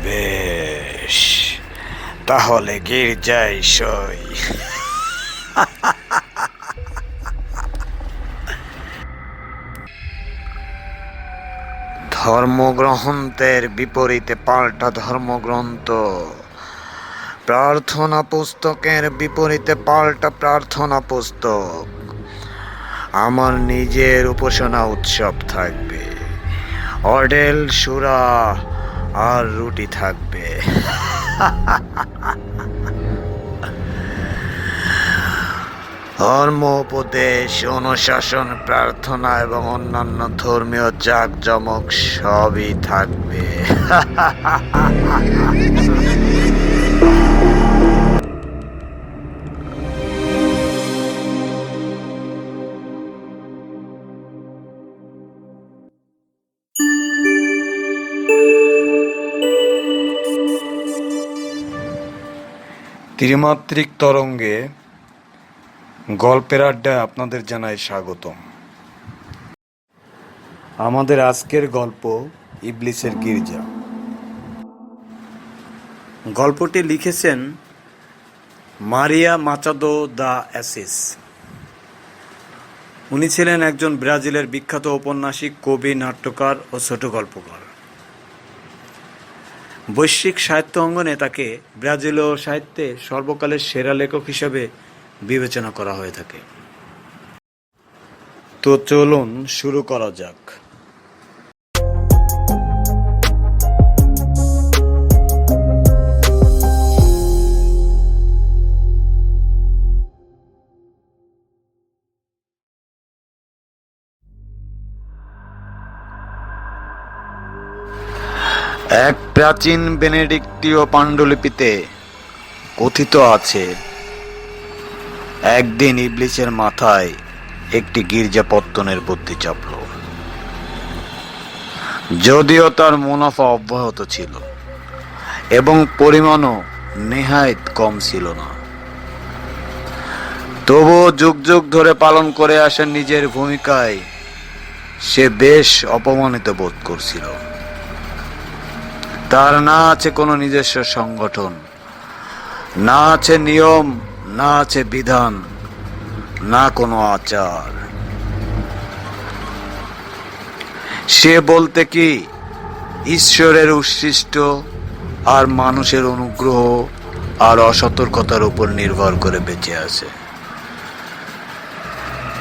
বেশ, তাহলে গির্জায় সই। ধর্মগ্রন্থের বিপরীতে পাল্টা ধর্মগ্রন্থ, প্রার্থনা পুস্তকের বিপরীতে পাল্টা প্রার্থনা পুস্তক। আমার নিজের উপাসনা উৎসব থাকবে, অডেল, সুরা আর রুটি থাকবে। ধর্ম উপদেশ, অনুশাসন, প্রার্থনা এবং অন্যান্য ধর্মীয় জাঁকজমক সবই থাকবে। ত্রিমাত্রিক তরঙ্গে গল্পের আড্ডায় আপনাদের জানাই স্বাগতম। আমাদের আজকের গল্প ইবলিসের গির্জা। গল্পটি লিখেছেন মারিয়া মাচাদো দা অ্যাসিস। উনি ছিলেন একজন ব্রাজিলের বিখ্যাত ঔপন্যাসিক, কবি, নাট্যকার ও ছোট গল্পকার। বৈশ্বিক সাহিত্য অঙ্গনে তাকে ব্রাজিলীয় সাহিত্যে সর্বকালের সেরা লেখক হিসেবে বিবেচনা করা হয়ে থাকে। তো চলুন শুরু করা যাক। এক প্রাচীন বেনেডিক্টীয় পাণ্ডুলিপিতে কথিত আছে, একদিন ইবলিসের মাথায় একটি গির্জা পত্তনের বুদ্ধি চাপল। যদিও তার মুনাফা অব্যাহত ছিল এবং পরিমাণও নেহায়েত কম ছিল না, তবুও যুগ যুগ ধরে পালন করে আসা নিজের ভূমিকায় সে বেশ অপমানিত বোধ করছিল। তার না আছে কোনো নিজস্ব সংগঠন, না আছে নিয়ম, না আছে বিধান, না কোনো আচার। সে বলতে কি ঈশ্বরের উচ্ছিষ্ট আর মানুষের অনুগ্রহ আর অসতর্কতার উপর নির্ভর করে বেঁচে আছে।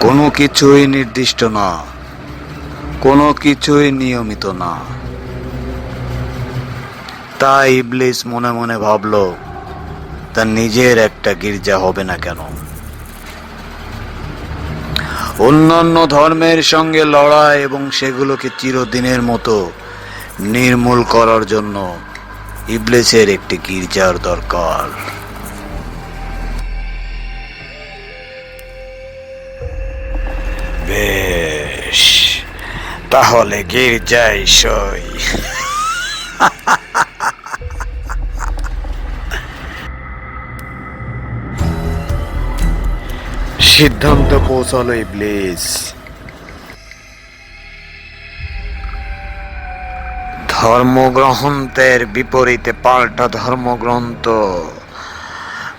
কোনো কিছুই নির্দিষ্ট না, কোনো কিছুই নিয়মিত না। তাই ইবলিস মনে মনে ভাবল, তার নিজের একটা গির্জা হবে না কেন? অন্যান্য ধর্মের সঙ্গে লড়াই এবং সেগুলোকে চিরদিনের মতো নির্মূল করার জন্য ইবলিসের একটি গির্জার দরকার। বেশ, তাহলে গির্জায় সই। সিদ্ধান্ত পৌঁছালো ইবলিস। ধর্মগ্রন্থের বিপরীতে পাল্টা ধর্মগ্রন্থ,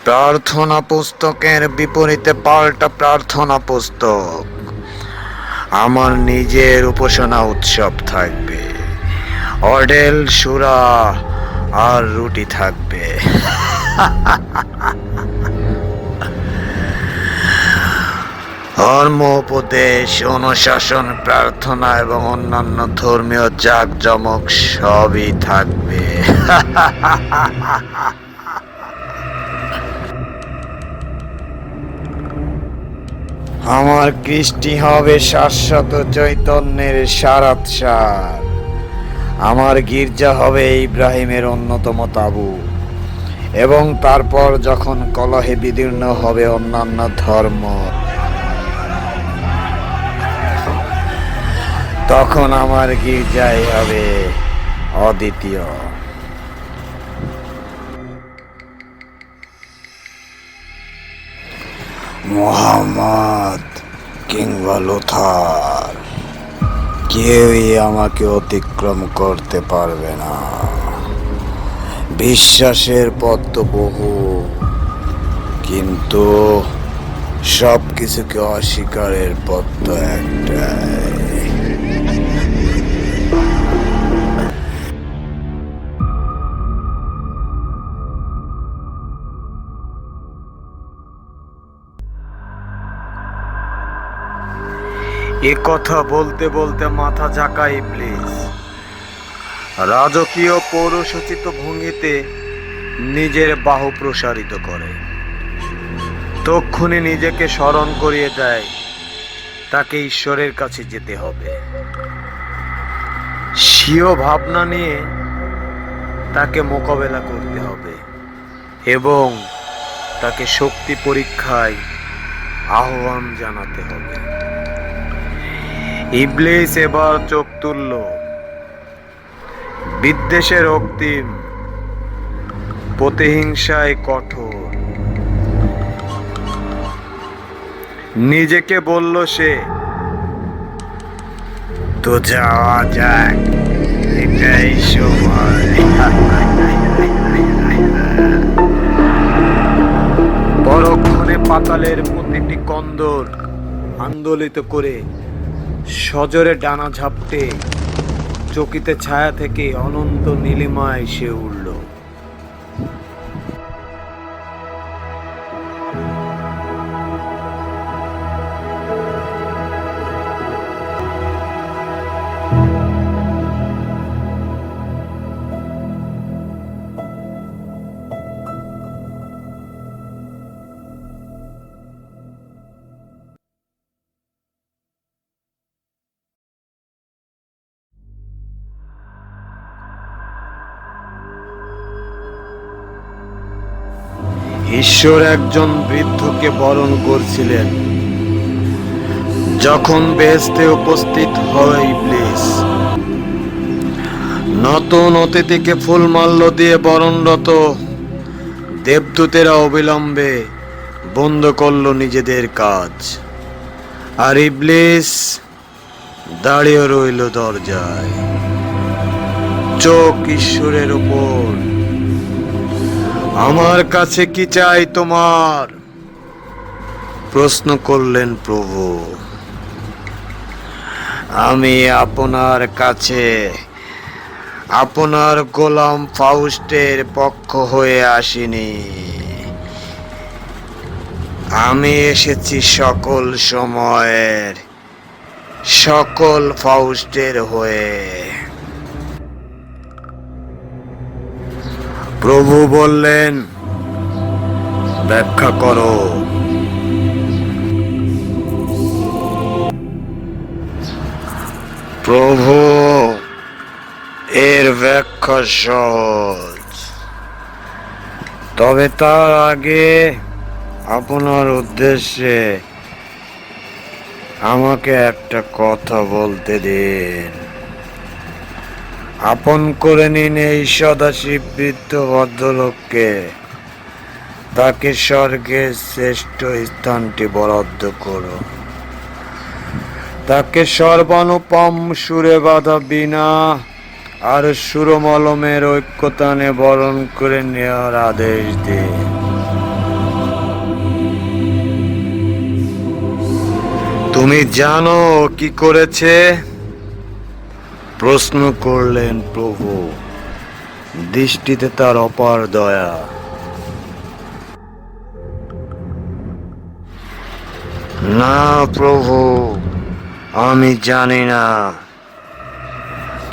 প্রার্থনা পুস্তকের বিপরীতে পাল্টা প্রার্থনা পুস্তক। আমার নিজের উপাসনা উৎসব থাকবে, অডেল, সুরা আর রুটি থাকবে। ধর্ম উপদেশ, অনুশাসন, প্রার্থনা এবং অন্যান্য ধর্মীয় জাঁকজমক সবই থাকবে। আমার কৃষ্টি হবে শাশ্বত চৈতন্যের সারাৎসার। আমার গির্জা হবে ইব্রাহিমের অন্যতম তাঁবু, এবং তারপর যখন কলহে বিদীর্ণ হবে অন্যান্য ধর্ম, তখন আমার গির্জাই হবে অদ্বিতীয়। মুহাম্মদ কিংবা লুথার, কেউই আমাকে অতিক্রম করতে পারবে না। বিশ্বাসের পথ তো বহু, কিন্তু সব কিছুকে অস্বীকারের পথ তো একটাই। এ কথা বলতে বলতে মাথা ঝাঁকায় ইবলিস। রাজকীয় পৌরসচিত ভঙ্গিতে নিজের বাহু প্রসারিত করে, তক্ষুনি নিজেকে স্মরণ করিয়ে দেয় তাকে ঈশ্বরের কাছে যেতে হবে। স্বীয় ভাবনা নিয়ে তাকে মোকাবেলা করতে হবে এবং তাকে শক্তি পরীক্ষায় আহ্বান জানাতে হবে। ইবলিস এবার চোখ তুলল, বিদ্বেষে রক্তিম, প্রতিহিংসায় কঠোর। নিজেকে বলল সে, তো যাওয়া যাক, এটাই সময়। পরক্ষণে পাতালের প্রতিটি কন্দর আন্দোলিত করে সজোরে ডানা ঝাপটে চকিতে ছায়া থেকে অনন্ত নীলিমায় সে উড়ল। ঈশ্বর একজন বৃদ্ধকে বরণ করছিলেন যখন বেহেশতে উপস্থিত হয় ইবলিস। নতুন অতিথিকে ফুলমাল্য দিয়ে বরণরত দেবদূতেরা অবিলম্বে বন্ধ করল নিজেদের কাজ, আর ইবলিস দাঁড়িয়ে রইল দরজায়, চোখ ঈশ্বরের উপর। আমার কাছে কি চাই তোমার? প্রশ্ন করলেন প্রভু। আমি আপনার কাছে আপনার গোলাম ফাউস্টের পক্ষ হয়ে আসিনি, আমি এসেছি সকল সময়ের সকল ফাউস্টের হয়ে। প্রভু বললেন, ব্যাখ্যা করো। প্রভু, এর ব্যাখ্যা সহজ, তবে তার আগে আপনার উদ্দেশ্যে আমাকে একটা কথা বলতে দিন। আপন করে নিন এই সদাশিব বৃদ্ধ ভদ্রলোককে, তাকে স্বর্গের শ্রেষ্ঠ স্থানটি বরাদ্দ করো, তাকে সর্বানুপম সুরে বাঁধা বীণা আর সুরমলমের ঐক্যতানে বরণ করে নেওয়ার আদেশ দিন। তুমি জানো কি করেছে? প্রশ্ন করলেন প্রভু, দৃষ্টিতে তার অপার দয়া। না প্রভু, আমি জানি না,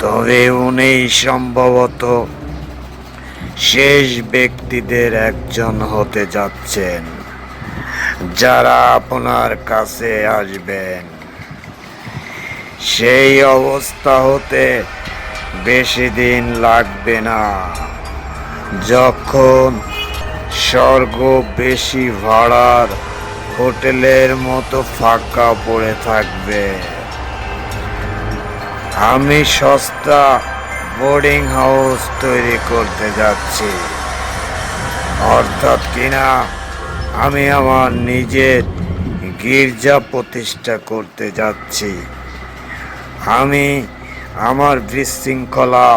তবে উনি সম্ভবত শেষ ব্যক্তিদের একজন হতে যাচ্ছেন যারা আপনার কাছে আসবেন। সেই অবস্থা হতে বেশি দিন লাগবে না, যখন স্বর্গ বেশি ভাড়ার হোটেলের মতো ফাঁকা পড়ে থাকবে। আমি সস্তা বোর্ডিং হাউস তৈরি করতে যাচ্ছি, অর্থাৎ কিনা আমি আমার নিজের গির্জা প্রতিষ্ঠা করতে যাচ্ছি। আমি আমার বিশৃঙ্খলা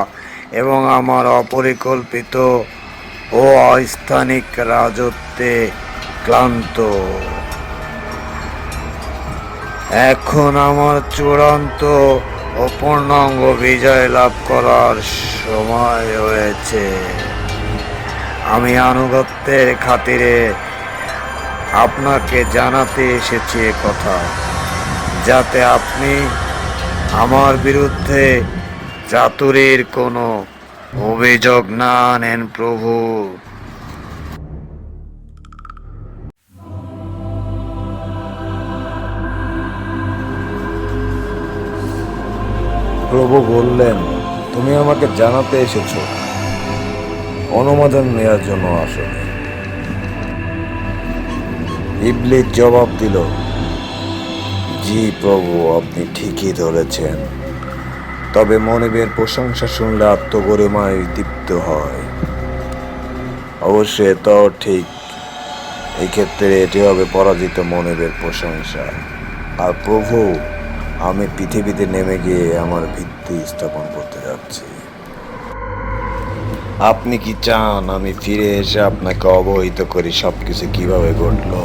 এবং আমার অপরিকল্পিত ও অস্থানিক রাজত্বে ক্লান্ত। এখন আমার চূড়ান্ত ও পূর্ণাঙ্গ বিজয় লাভ করার সময় হয়েছে। আমি আনুগত্যের খাতিরে আপনাকে জানাতে এসেছি কথা, যাতে আপনি আমার বিরুদ্ধে চাতুরীর কোনো অভিযোগ না নেন প্রভু। প্রভু বললেন, তুমি আমাকে জানাতে এসেছো, অনুমোদন নেওয়ার জন্য আসলে। ইবলিস জবাব দিল, জি প্রভু, আপনি ঠিকই ধরেছেন। তবে মনিবের প্রশংসা শুনলে আত্মগরিমায় দীপ্ত হয়। অবশ্যই এটাও ঠিক, এই ক্ষেত্রে এটি হবে পরাজিত মনিবের প্রশংসা। আর প্রভু, আমি পৃথিবীতে নেমে গিয়ে আমার ভিত্তি স্থাপন করতে যাচ্ছি। আপনি কি চান আমি ফিরে এসে আপনাকে অবহিত করি সবকিছু কিভাবে ঘটলো?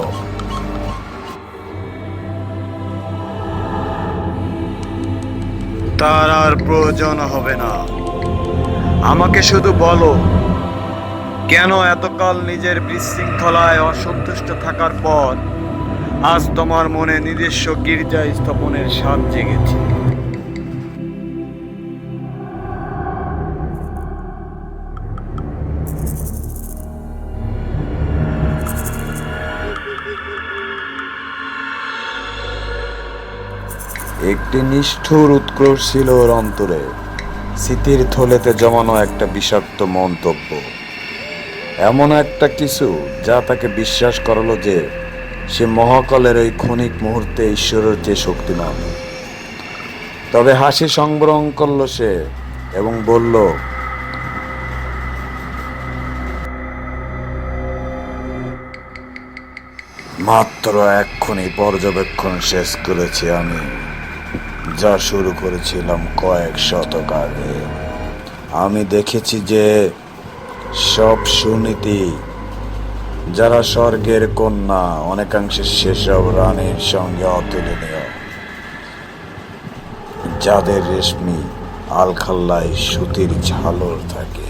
তার আর প্রয়োজন হবে না। আমাকে শুধু বলো, কেন এতকাল নিজের বিশৃঙ্খলায় অসন্তুষ্ট থাকার পর আজ তোমার মনে নিজস্ব গির্জা স্থাপনের স্বাদ জেগেছে? একটি নিষ্ঠুর উৎক্রোশ ছিল ওর অন্তরে, স্মৃতির থলেতে জমানো একটা বিষাক্ত মন্তব্য, এমন একটা কিছু যা তাকে বিশ্বাস করালো যে সে মহাকালের ওই ক্ষণিক মুহূর্তে ঈশ্বরের চেয়ে শক্তিমান। তবে হাসি সংবরণ করলো সে এবং বলল, মাত্র এক্ষুনি পর্যবেক্ষণ শেষ করেছি আমি, যা শুরু করেছিলাম কয়েক শতক আগে। আমি দেখেছি যে সব সুনীতি, যারা স্বর্গের কন্যা, অনেকাংশে সেসব রানীর সঙ্গে অতুলনীয়, যাদের রেশমি আলখাল্লায় সুতির ঝালর থাকে।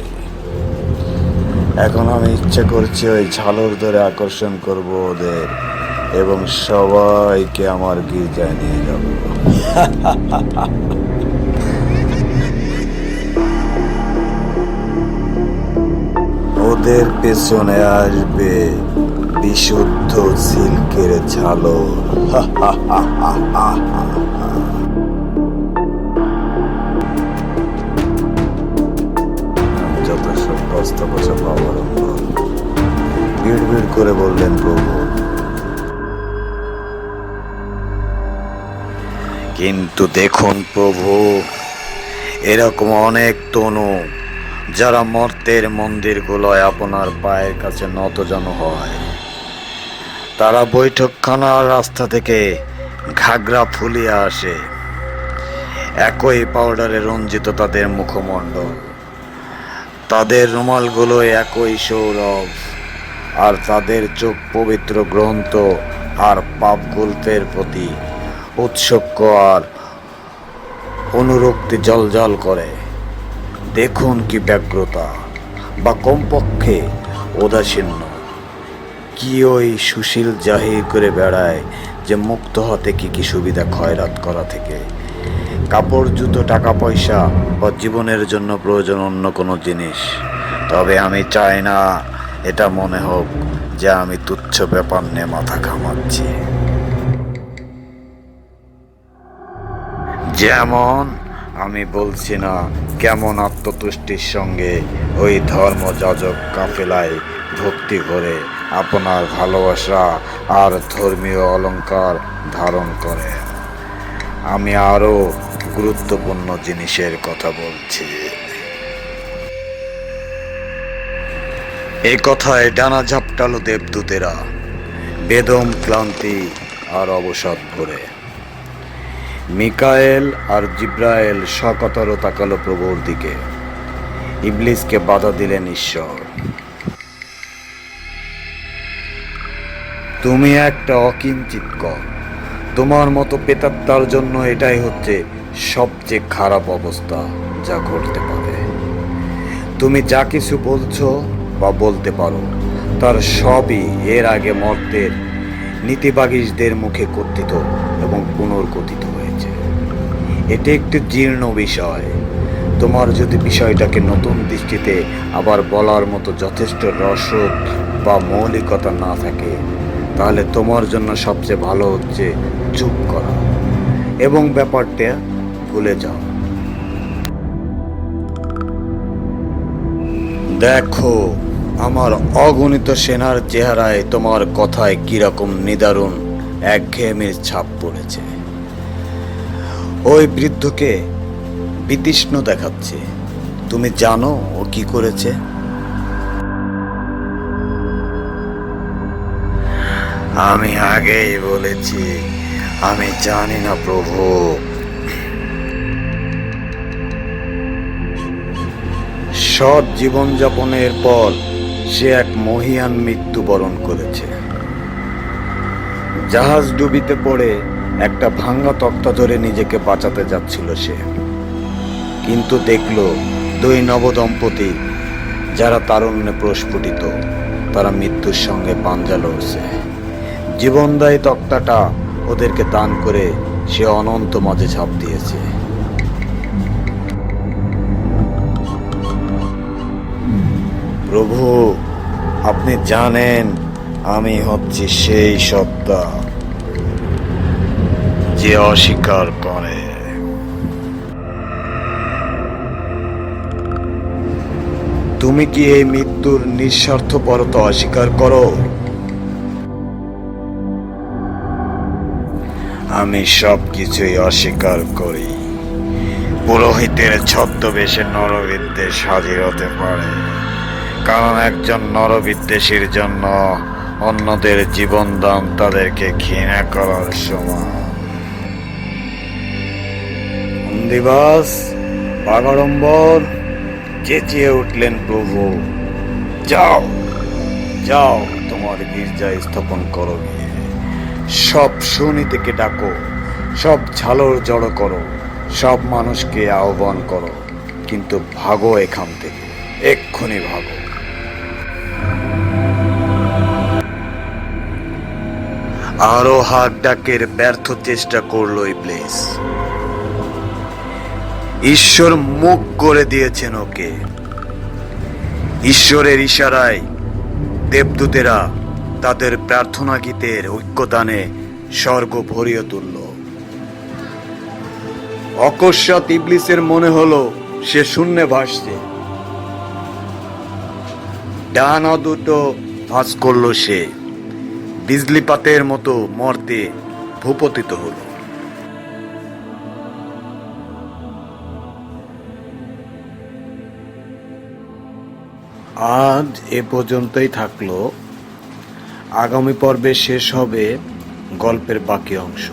এখন আমি ইচ্ছে করছি ওই ঝালর ধরে আকর্ষণ করব ওদের এবং সবাইকে আমার গির্জায় নিয়ে যাব। ওদের পেছনে আসবে বিশুদ্ধ সিল্কের ঝালর। যত সব বস্তা বসা পাওয়ার ভিড় ভিড় করে বললেন প্রভু। কিন্তু দেখুন প্রভু, এরকম অনেক তনু যারা মর্তের মন্দিরগুলোয় আপনার পায়ের কাছে নতজানু হয়, তারা বৈঠকখানার রাস্তা থেকে ঘাগরা ফুলিয়ে আসে। একই পাউডারে রঞ্জিত তাদের মুখমণ্ডল, তাদের রুমালগুলো একই সৌরভ, আর তাদের চোখ পবিত্র গ্রন্থ আর পাপগুলতের প্রতি উৎসুক আর অনুরক্তি জ্বলজ্বল করে। দেখুন কি ব্যগ্রতা, বা কমপক্ষে উদাসীন্য। কি ওই সুশীল জাহির করে বেড়ায় যে মুক্ত হতে কি কি সুবিধা খয়রাত করা থেকে কাপড়, জুতো, টাকা পয়সা বা জীবনের জন্য প্রয়োজন অন্য কোনো জিনিস। তবে আমি চাই না এটা মনে হোক যে আমি তুচ্ছ ব্যাপার নিয়ে মাথা ঘামাচ্ছি। যেমন আমি বলছি না কেমন আত্মতুষ্টির সঙ্গে ওই ধর্মযাজক কাফেলায় ভক্তি করে আপনার ভালোবাসা আর ধর্মীয় অলংকার ধারণ করে। আমি আরো গুরুত্বপূর্ণ জিনিসের কথা বলছি। এই কথায় ডানা ঝাপটালো দেবদূতেরা, বেদম ক্লান্তি আর অবসাদ ভরে। মিকায়েল আর জিব্রায়েল সকতর তাকালো প্রভুর দিকে। ইবলিসকে বাধা দিলেন ঈশ্বর। তুমি একটা অকিঞ্চিৎকর। তোমার মতো প্রেতাত্মার জন্য এটাই হচ্ছে সবচেয়ে খারাপ অবস্থা যা ঘটতে পারে। তুমি যা কিছু বলছো বা বলতে পারো তার সবই এর আগে মর্তের নীতিবাগীশদের মুখে কথিত এবং পুনর্কথিত হয়েছে। এটি একটি জীর্ণ বিষয়। তোমার যদি বিষয়টাকে নতুন দৃষ্টিতে আবার বলার মতো যথেষ্ট রসদ বা মৌলিকতা না থাকে, তাহলে তোমার জন্য সবচেয়ে ভালো হচ্ছে চুপ করা এবং ব্যাপারটা ভুলে যাও। দেখো, আমার অগণিত সেনার চেহারায় তোমার কথায় কিরকম নিদারুণ একঘেয়েমির ছাপ পড়েছে। ওই বৃদ্ধকে বিতৃষ্ণ দেখাচ্ছে। তুমি জানো ও কি করেছে? আমি আগেই বলেছি, আমি জানি না প্রভু। সৎ জীবনযাপনের পর সে এক মহিয়ান মৃত্যুবরণ করেছে। জাহাজ ডুবিতে পড়ে একটা ভাঙা তক্তা ধরে নিজেকে বাঁচাতে যাচ্ছিল সে, কিন্তু দেখলো দুই নবদম্পতি যারা তারুণ্যে প্রস্ফুটিত, তারা মৃত্যুর সঙ্গে পাঞ্জা লড়ছে। জীবনদায়ী তক্তাটা ওদেরকে দান করে সে অনন্ত মাঝে ঝাঁপ দিয়েছে। প্রভু, আপনি জানেন আমি হচ্ছি সেই সত্তা যে অস্বীকার করে। তুমি কি এই মৃত্যুর নিঃস্বার্থপরতা অস্বীকার করো? আমি সবকিছুই অস্বীকার করি। পুরোহিতের ছদ্মবেশে নরবিদ্বেষ হাজির হতে পারে, কারণ একজন নরবিদ্বেষীর জন্য অন্যদের জীবনদান তাদেরকে ঘৃণা করার সমান। দিবাস বাগাড়ম্বর চেঁচিয়ে উঠলেন প্রভু, যাও যাও, তোমার গির্জা স্থাপন করো গিয়ে। সব সুনীতিকে ডাকো, সব ঝালর জড়ো করো, সব মানুষকে আহ্বান করো, কিন্তু ভাগো এখান থেকে, এক্ষুনি ভাগো। আরো হাক ডাকের ব্যর্থ চেষ্টা করলো ইবলিস। ঈশ্বর মুখ করে দিয়েছেন ওকে। ঈশ্বরের ইশারায় দেবদূতেরা তাদের প্রার্থনা গীতের ঐক্যদানে স্বর্গ ভরিয়ে তুলল। অকস্মাৎ ইবলিসের মনে হলো সে শূন্যে ভাসছে। ডান দুটো ভাঁজ করলো সে, বিজলিপাতের মতো মর্তে ভূপতিত হলো। আজ এ পর্যন্তই থাকলো। আগামী পর্বে শেষ হবে গল্পের বাকি অংশ।